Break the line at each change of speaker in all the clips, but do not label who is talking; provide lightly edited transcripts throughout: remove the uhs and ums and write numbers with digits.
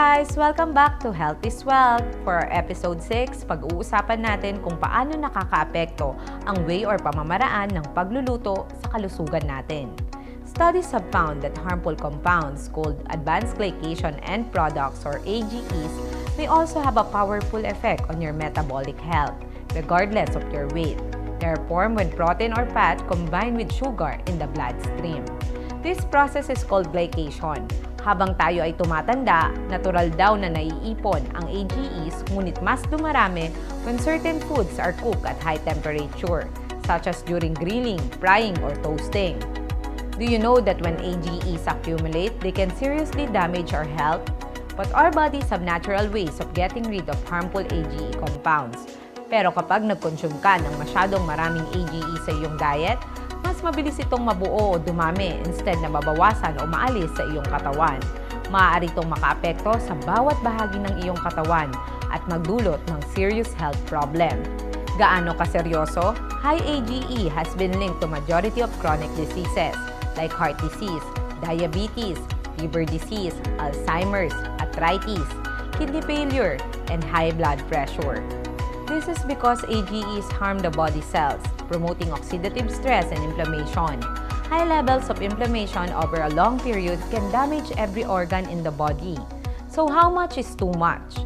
guys! Welcome back to Health is Wealth. For our episode 6, pag-uusapan natin kung paano nakakaapekto ang way or pamamaraan ng pagluluto sa kalusugan natin. Studies have found that harmful compounds called advanced glycation end products or AGEs may also have a powerful effect on your metabolic health, regardless of your weight. They are formed when protein or fat combine with sugar in the bloodstream. This process is called glycation. Habang tayo ay tumatanda, natural daw na naiipon ang AGEs, ngunit mas dumarami when certain foods are cooked at high temperature, such as during grilling, frying, or toasting. Do you know that when AGEs accumulate, they can seriously damage our health? But our bodies have natural ways of getting rid of harmful AGE compounds. Pero kapag nag-consume ka ng masyadong maraming AGE sa iyong diet, mas mabilis itong mabuo o dumami instead na mabawasan o maalis sa iyong katawan. Maaari itong makaapekto sa bawat bahagi ng iyong katawan at magdulot ng serious health problem. Gaano kaseryoso? High AGE has been linked to majority of chronic diseases like heart disease, diabetes, liver disease, Alzheimer's, arthritis, kidney failure, and high blood pressure. This is because AGEs harm the body cells, promoting oxidative stress and inflammation. High levels of inflammation over a long period can damage every organ in the body. So how much is too much?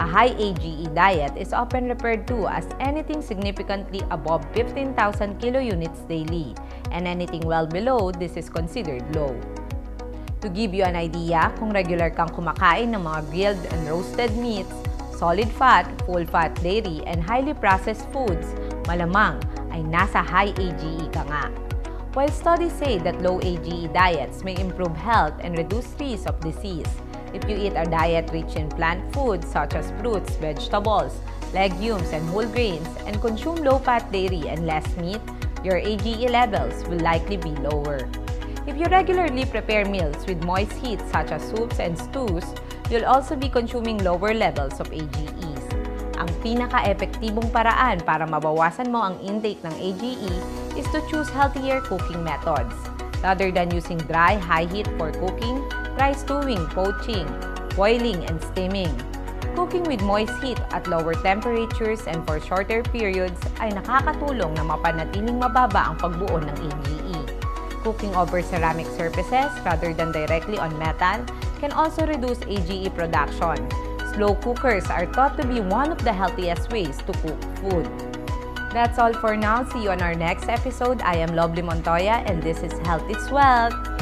A high AGE diet is often referred to as anything significantly above 15,000 kilounits daily, and anything well below this is considered low. To give you an idea, kung regular kang kumakain ng mga grilled and roasted meats, solid fat, full fat dairy, and highly processed foods, malamang ay nasa high AGE ka nga. While studies say that low AGE diets may improve health and reduce risk of disease, if you eat a diet rich in plant foods such as fruits, vegetables, legumes, and whole grains, and consume low-fat dairy and less meat, your AGE levels will likely be lower. If you regularly prepare meals with moist heat such as soups and stews, you'll also be consuming lower levels of AGEs. Ang pinaka-epektibong paraan para mabawasan mo ang intake ng AGE is to choose healthier cooking methods. Rather than using dry, high heat for cooking, try stewing, poaching, boiling, and steaming. Cooking with moist heat at lower temperatures and for shorter periods ay nakakatulong na mapanatiling mababa ang pagbuo ng AGE. Cooking over ceramic surfaces rather than directly on metal can also reduce AGE production. Slow cookers are thought to be one of the healthiest ways to cook food. That's all for now. See you on our next episode. I am Lovely Montoya and this is Health is Wealth.